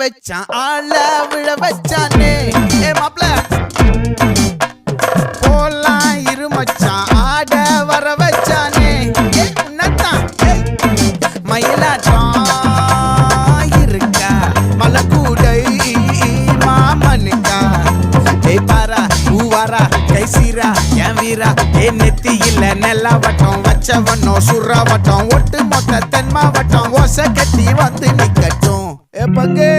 வச்சான் ஆள விழ வச்சானே ஏ மாப்ள போலாம் இரு மச்சான் ஆட வர வச்சானே ஏ உன்னதான் மயிலாட்டம் இருக்கா மலக்கூடை மாமனுக்கா ஏ பாரா ஊவாரா கைசீரா என் வீரா ஏ நெத்தி இல்ல நெல்லாவட்டம் வச்சவனும் சுறாவட்டம் ஒட்டு மொத்த தென் மாவட்டம் ஓசை கட்டி வந்து நிக்கட்டும் ஏ பங்கே